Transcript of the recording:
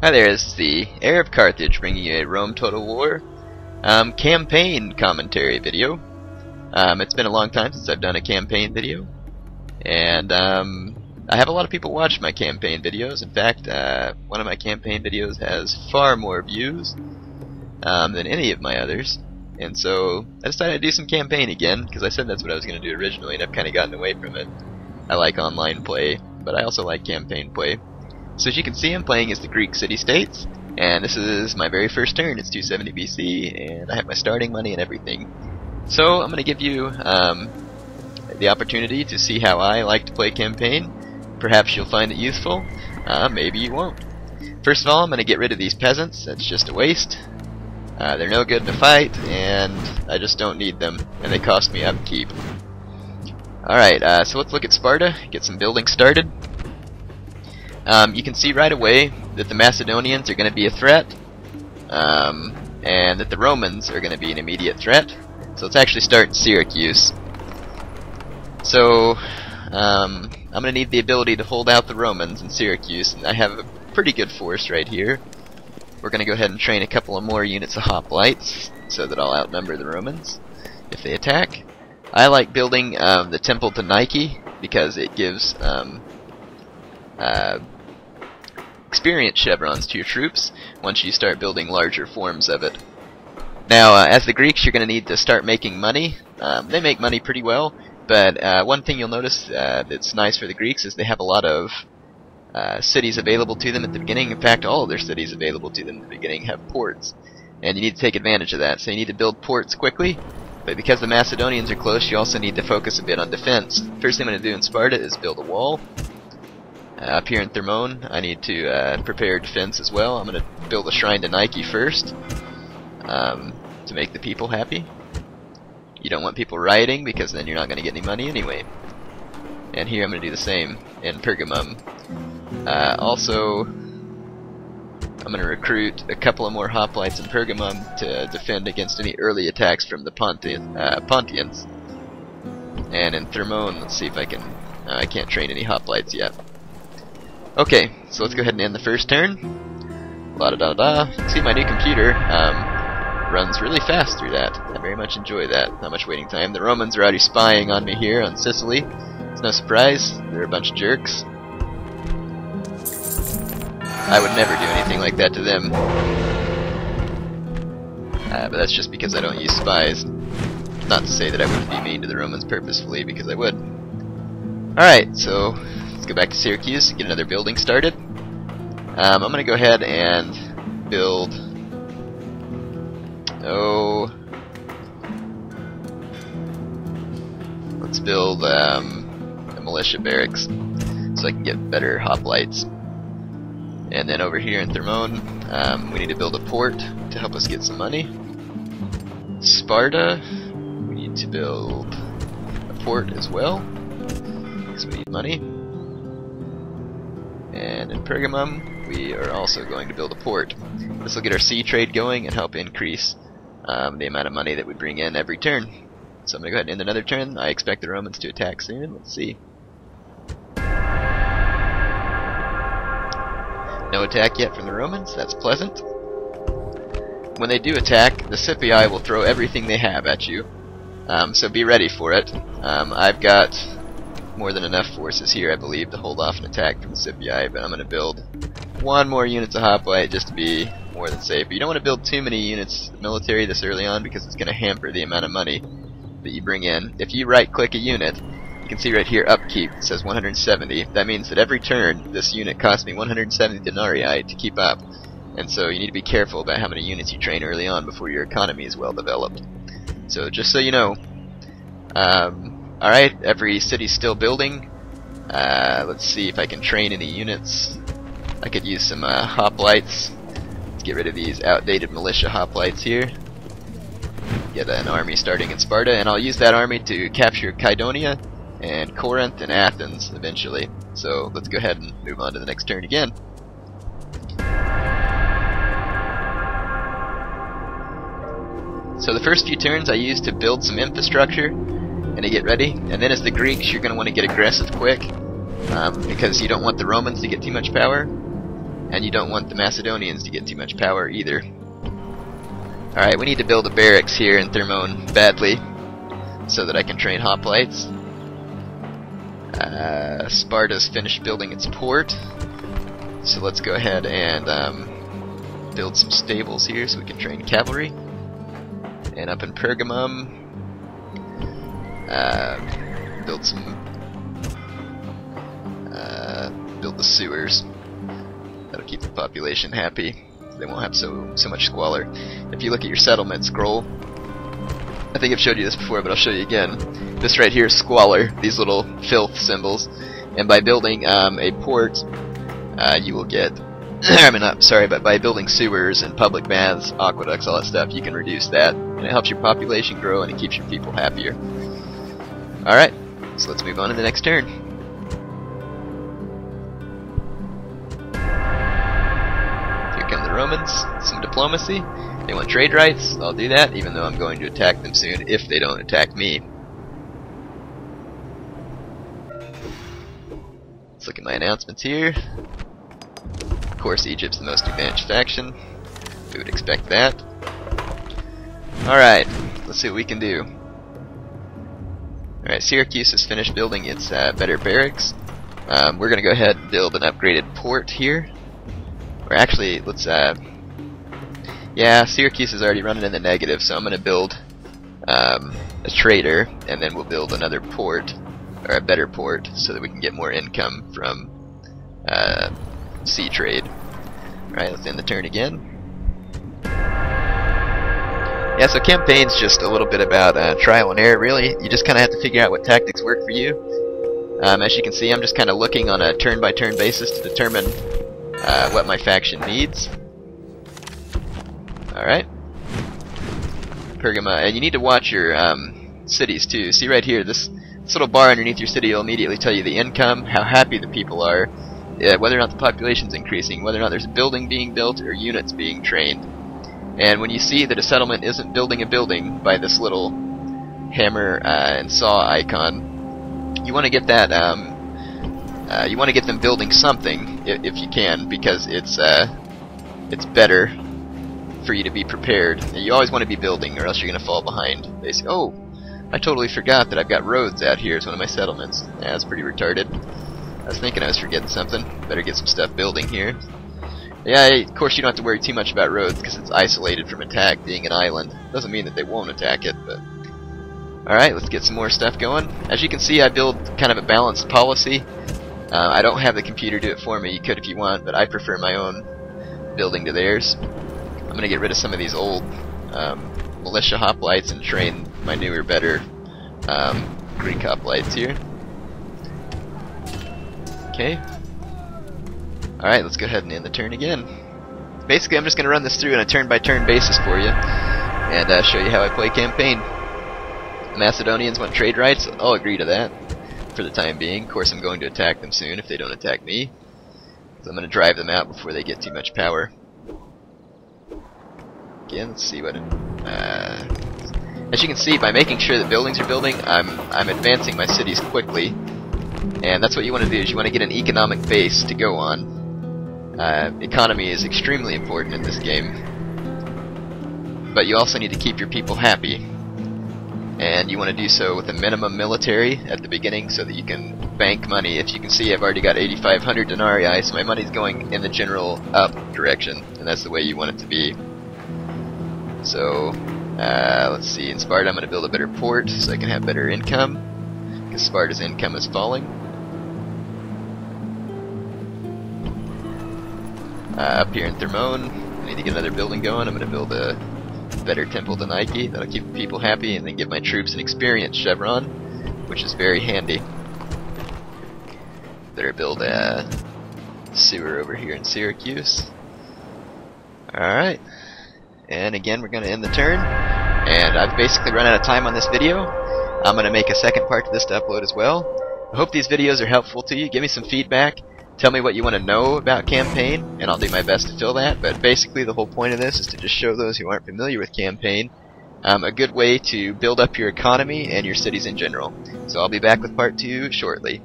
Hi there, it's the Heir of Carthage bringing you a Rome Total War campaign commentary video. It's been a long time since I've done a campaign video, and I have a lot of people watch my campaign videos. In fact, one of my campaign videos has far more views than any of my others, and so I decided to do some campaign again, because I said that's what I was going to do originally, and I've kind of gotten away from it. I like online play, but I also like campaign play. So as you can see, I'm playing as the Greek city-states, and this is my very first turn. It's 270 BC, and I have my starting money and everything. So I'm going to give you the opportunity to see how I like to play campaign. Perhaps you'll find it useful, maybe you won't. First of all, I'm going to get rid of these peasants. That's just a waste. They're no good in a fight, and I just don't need them, and they cost me upkeep. Alright, so let's look at Sparta, get some building started. You can see right away that the Macedonians are going to be a threat, and that the Romans are going to be an immediate threat. So let's actually start in Syracuse. So I'm going to need the ability to hold out the Romans in Syracuse, and I have a pretty good force right here. We're going to go ahead and train a couple of more units of hoplites so that I'll outnumber the Romans if they attack. I like building the temple to Nike because it gives experience chevrons to your troops once you start building larger forms of it. Now, as the Greeks, you're going to need to start making money. They make money pretty well, but one thing you'll notice that's nice for the Greeks is they have a lot of cities available to them at the beginning. In fact, all of their cities available to them at the beginning have ports, and you need to take advantage of that. So you need to build ports quickly, but because the Macedonians are close, you also need to focus a bit on defense. First thing I'm going to do in Sparta is build a wall. Up here in Thermone, I need to prepare defense as well. I'm going to build a shrine to Nike first to make the people happy. You don't want people rioting because then you're not going to get any money anyway. And here I'm going to do the same in Pergamum. Also, I'm going to recruit a couple of more hoplites in Pergamum to defend against any early attacks from the Pontians. And in Thermone, let's see if I can... I can't train any hoplites yet. Okay, so let's go ahead and end the first turn. La-da-da-da. You can see my new computer runs really fast through that. I very much enjoy that. Not much waiting time. The Romans are already spying on me here on Sicily. It's no surprise. They're a bunch of jerks. I would never do anything like that to them. But that's just because I don't use spies. Not to say that I wouldn't be mean to the Romans purposefully, because I would. Alright, so let's go back to Syracuse and get another building started. I'm going to go ahead and build... let's build a militia barracks so I can get better hoplites. And then over here in Thermone, we need to build a port to help us get some money. Sparta, we need to build a port as well, because we need money. And in Pergamum, we are also going to build a port. This will get our sea trade going and help increase the amount of money that we bring in every turn. So I'm going to go ahead and end another turn. I expect the Romans to attack soon. Let's see. No attack yet from the Romans. That's pleasant. When they do attack, the Scipii will throw everything they have at you. So be ready for it. I've got more than enough forces here, I believe, to hold off an attack from the Scipii, but I'm going to build one more unit of hoplite just to be more than safe. But you don't want to build too many units of military this early on because it's going to hamper the amount of money that you bring in. If you right-click a unit, you can see right here, upkeep, it says 170. That means that every turn, this unit costs me 170 denarii to keep up. And so you need to be careful about how many units you train early on before your economy is well developed. So just so you know. Alright, every city's still building. Let's see if I can train any units. I could use some hoplites. Let's get rid of these outdated militia hoplites here. Get an army starting in Sparta, and I'll use that army to capture Kydonia and Corinth and Athens eventually. So let's go ahead and move on to the next turn again. So the first few turns I used to build some infrastructure and to get ready, and then as the Greeks you're going to want to get aggressive quick because you don't want the Romans to get too much power. and you don't want the Macedonians to get too much power either. Alright, we need to build a barracks here in Thermone badly, so that I can train hoplites. Sparta's finished building its port, so let's go ahead and build some stables here so we can train cavalry. And up in Pergamum, build the sewers. That'll keep the population happy. They won't have so much squalor. If you look at your settlement scroll, I think I've showed you this before, but I'll show you again. This right here is squalor, these little filth symbols. And by building a port, you will get, but by building sewers and public baths, aqueducts, all that stuff, you can reduce that. And it helps your population grow and it keeps your people happier. Alright, so let's move on to the next turn. Here come the Romans, some diplomacy. They want trade rights, I'll do that, even though I'm going to attack them soon if they don't attack me. Let's look at my announcements here. Of course, Egypt's the most advanced faction. We would expect that. Alright, let's see what we can do. Alright, Syracuse has finished building its better barracks. We're going to go ahead and build an upgraded port here. Or actually, let's... yeah, Syracuse is already running in the negative, so I'm going to build a trader, and then we'll build another port, or a better port, so that we can get more income from sea trade. Alright, let's end the turn again. Yeah, so campaign's just a little bit about trial and error, really. You just kind of have to figure out what tactics work for you. As you can see, I'm just kind of looking on a turn-by-turn basis to determine what my faction needs. Alright. Pergama, and you need to watch your cities too. See right here, this little bar underneath your city will immediately tell you the income, how happy the people are, whether or not the population's increasing, whether or not there's a building being built or units being trained. And when you see that a settlement isn't building a building by this little hammer and saw icon, you want to get that. You want to get them building something if you can, because it's better for you to be prepared. You always want to be building, or else you're going to fall behind. They say, "Oh, I totally forgot that I've got roads out here as one of my settlements." Yeah, that's pretty retarded. I was thinking I was forgetting something. Better get some stuff building here. Yeah, of course you don't have to worry too much about roads because it's isolated from attack, being an island. Doesn't mean that they won't attack it, but... Alright, let's get some more stuff going. As you can see, I build kind of a balanced policy. I don't have the computer do it for me. You could if you want, but I prefer my own building to theirs. I'm going to get rid of some of these old militia hoplites and train my newer, better Greek hoplites here. Okay. Alright, let's go ahead and end the turn again. Basically, I'm just going to run this through on a turn-by-turn basis for you, and show you how I play campaign. The Macedonians want trade rights. I'll agree to that for the time being. Of course, I'm going to attack them soon if they don't attack me. So I'm going to drive them out before they get too much power. Again, let's see what... as you can see, by making sure that buildings are building, I'm advancing my cities quickly. And that's what you want to do, is you want to get an economic base to go on. Economy is extremely important in this game. But you also need to keep your people happy. And you want to do so with a minimum military at the beginning so that you can bank money. If you can see, I've already got 8,500 denarii, so my money's going in the general up direction. And that's the way you want it to be. So, let's see, in Sparta I'm going to build a better port so I can have better income, because Sparta's income is falling. Up here in Thermone, I need to get another building going. I'm going to build a better temple to Nike. That'll keep the people happy, and then give my troops an experience chevron, which is very handy. Better build a sewer over here in Syracuse. Alright. And again, we're going to end the turn. And I've basically run out of time on this video. I'm going to make a second part to this to upload as well. I hope these videos are helpful to you. Give me some feedback. Tell me what you want to know about campaign, and I'll do my best to fill that. But basically the whole point of this is to just show those who aren't familiar with campaign a good way to build up your economy and your cities in general. So I'll be back with part 2 shortly.